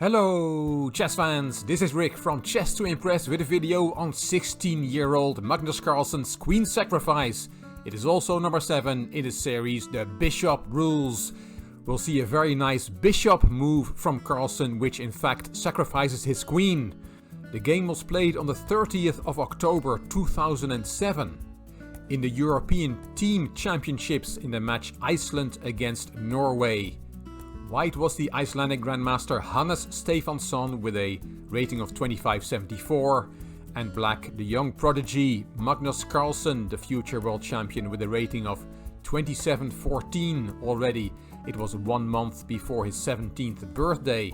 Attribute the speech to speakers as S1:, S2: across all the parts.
S1: Hello chess fans, this is Rick from Chess to Impress with a video on 16-year-old Magnus Carlsen's Queen Sacrifice. It is also number 7 in the series The Bishop Rules. We'll see a very nice bishop move from Carlsen, which in fact sacrifices his queen. The game was played on the 30th of October 2007 in the European Team Championships in the match Iceland against Norway. White was the Icelandic Grandmaster Hannes Stefansson with a rating of 2574, and black the young prodigy Magnus Carlsen, the future world champion, with a rating of 2714 already. It was 1 month before his 17th birthday.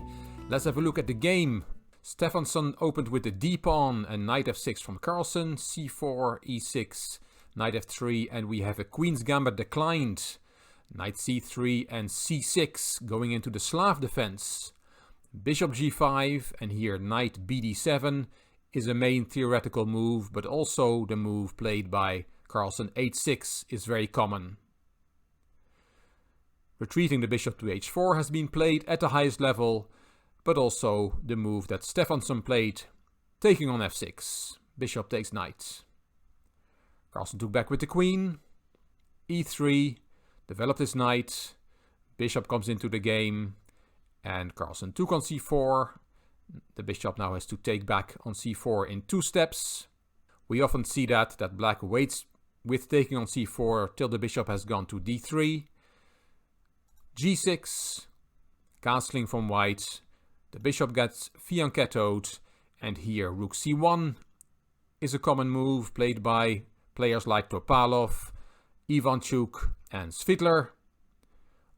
S1: Let's have a look at the game. Stefansson opened with the d-pawn and knight f6 from Carlsen, c4, e6, knight f3, and we have a queen's gambit declined. Knight c3 and c6 going into the Slav defense. Bishop g5 and here knight bd7 is a main theoretical move, but also the move played by Carlsen h6 is very common. Retreating the bishop to h4 has been played at the highest level, but also the move that Stefansson played, taking on f6. Bishop takes knight. Carlsen took back with the queen, e3, developed his knight, bishop comes into the game, and Carlsen took on c4. The bishop now has to take back on c4 in 2 steps. We often see that black waits with taking on c4 till the bishop has gone to d3. g6, castling from white, the bishop gets fianchettoed, and here rook c1 is a common move played by players like Topalov, Ivanchuk and Svidler.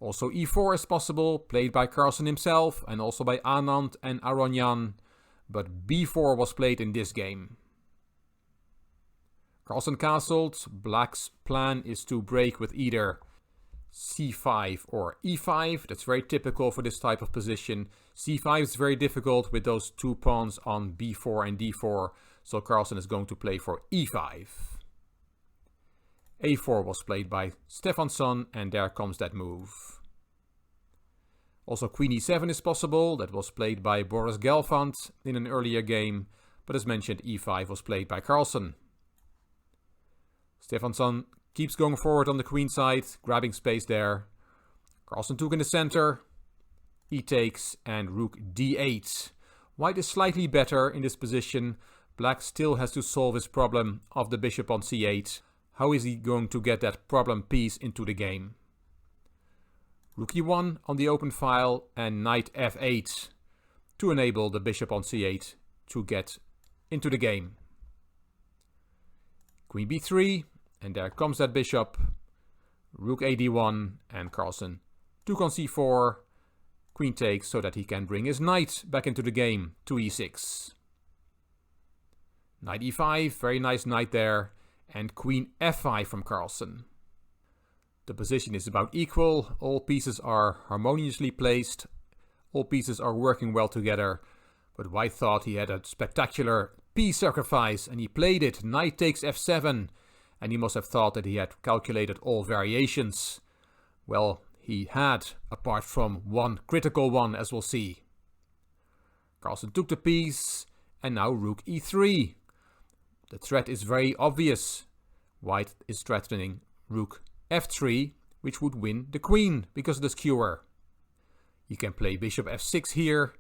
S1: Also e4 is possible, played by Carlsen himself and also by Anand and Aronyan, but b4 was played in this game. Carlsen castled. Black's plan is to break with either c5 or e5. That's very typical for this type of position. c5 is very difficult with those 2 pawns on b4 and d4, so Carlsen is going to play for e5. a4 was played by Stefansson, and there comes that move. Also queen e7 is possible. That was played by Boris Gelfand in an earlier game, but as mentioned e5 was played by Carlsen. Stefansson keeps going forward on the queen side, grabbing space there. Carlsen took in the center, e takes, and rook d8. White is slightly better in this position. Black still has to solve his problem of the bishop on c8. How is he going to get that problem piece into the game? Rook e1 on the open file and knight f8 to enable the bishop on c8 to get into the game. Queen b3, and there comes that bishop. Rook ad1, and Carlsen took on c4. Queen takes so that he can bring his knight back into the game to e6. Knight e5, very nice knight there. And queen f5 from Carlsen. The position is about equal. All pieces are harmoniously placed. All pieces are working well together. But White thought he had a spectacular piece sacrifice, and he played it. Knight takes f7. And he must have thought that he had calculated all variations. Well, he had, apart from one critical one, as we'll see. Carlsen took the piece, and now rook e3. The threat is very obvious. White is threatening rook f3, which would win the queen because of the skewer. You can play bishop f6 here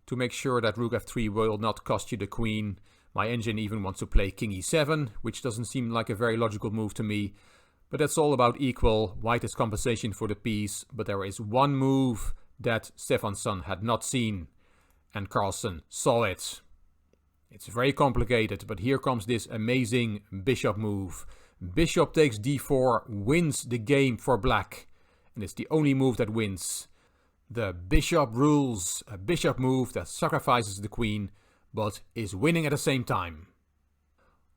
S1: to make sure that rook f3 will not cost you the queen. My engine even wants to play king e7, which doesn't seem like a very logical move to me. But that's all about equal. White is compensation for the piece, but there is one move that Stefansson had not seen, and Carlsen saw it. It's very complicated, but here comes this amazing bishop move. Bishop takes d4 wins the game for black, and it's the only move that wins. The bishop rules, a bishop move that sacrifices the queen, but is winning at the same time.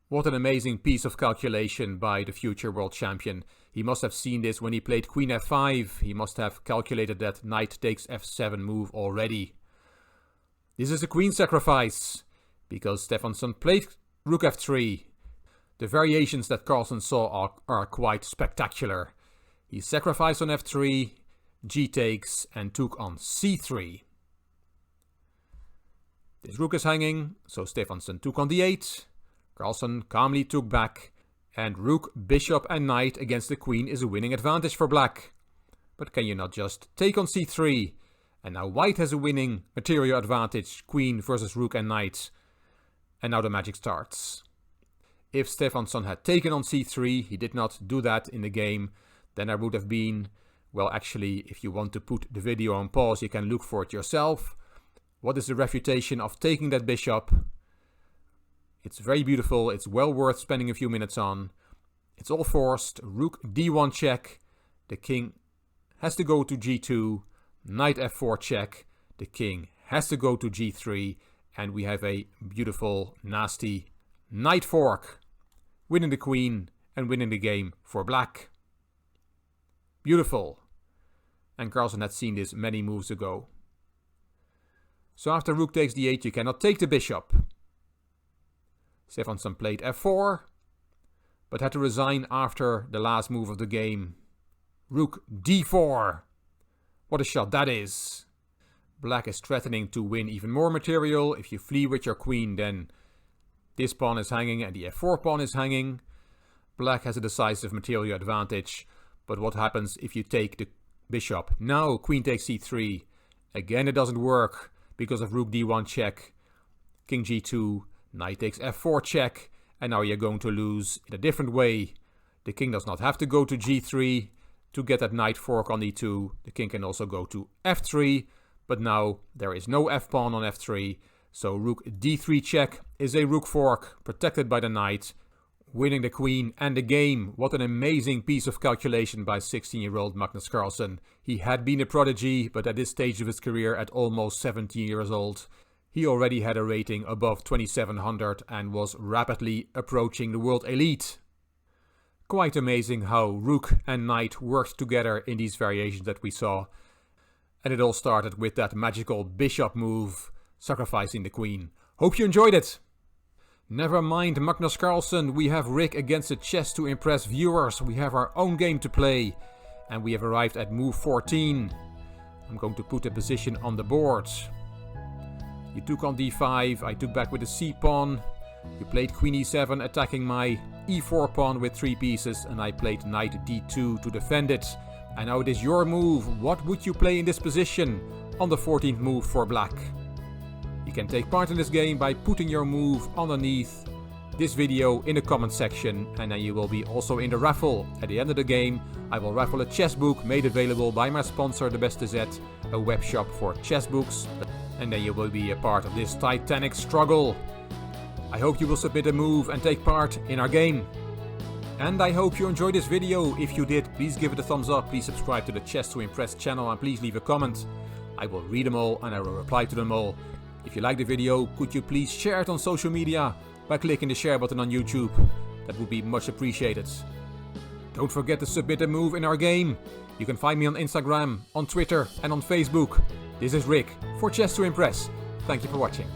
S1: What an amazing piece of calculation by the future world champion. He must have seen this when he played queen f5. He must have calculated that knight takes f7 move already. This is a queen sacrifice, because Stefansson played rook f3. The variations that Carlsen saw are quite spectacular. He sacrificed on f3, g takes, and took on c3. This rook is hanging, so Stefansson took on d8. Carlsen calmly took back, and rook, bishop and knight against the queen is a winning advantage for black. But can you not just take on c3? And now white has a winning material advantage, queen versus rook and knight. And now the magic starts. If Stefansson had taken on c3, he did not do that in the game, then there would have been, well actually, if you want to put the video on pause, you can look for it yourself. What is the refutation of taking that bishop? It's very beautiful, it's well worth spending a few minutes on. It's all forced, rook d1 check, the king has to go to g2, knight f4 check, the king has to go to g3, and we have a beautiful, nasty knight fork, winning the queen and winning the game for black. Beautiful. And Carlsen had seen this many moves ago. So after rook takes d8, you cannot take the bishop. Stefansson played f4, but had to resign after the last move of the game. Rook d4. What a shot that is. Black is threatening to win even more material. If you flee with your queen, then this pawn is hanging and the f4 pawn is hanging. Black has a decisive material advantage. But what happens if you take the bishop? Now queen takes c3. Again it doesn't work because of rook d1 check. King g2, knight takes f4 check. And now you're going to lose in a different way. The king does not have to go to g3 to get that knight fork on e2. The king can also go to f3. But now there is no f-pawn on f3. So rook d3 check is a rook fork protected by the knight, winning the queen and the game. What an amazing piece of calculation by 16-year-old Magnus Carlsen. He had been a prodigy, but at this stage of his career, at almost 17 years old, he already had a rating above 2700 and was rapidly approaching the world elite. Quite amazing how rook and knight worked together in these variations that we saw. And it all started with that magical bishop move, sacrificing the queen. Hope you enjoyed it! Never mind Magnus Carlsen, we have Rick against the chess to impress viewers. We have our own game to play. And we have arrived at move 14. I'm going to put a position on the board. You took on d5, I took back with the c-pawn. You played queen e7, attacking my e4 pawn with 3 pieces. And I played knight d2 to defend it. And now it is your move. What would you play in this position on the 14th move for black? You can take part in this game by putting your move underneath this video in the comment section, and then you will be also in the raffle. At the end of the game, I will raffle a chess book made available by my sponsor, The Beste Zet, a web shop for chess books, and then you will be a part of this titanic struggle. I hope you will submit a move and take part in our game. And I hope you enjoyed this video. If you did, please give it a thumbs up, please subscribe to the Chess to Impress channel, and please leave a comment. I will read them all and I will reply to them all. If you like the video, could you please share it on social media by clicking the share button on YouTube? That would be much appreciated. Don't forget to submit a move in our game. You can find me on Instagram, on Twitter and on Facebook. This is Rick for Chess to Impress. Thank you for watching.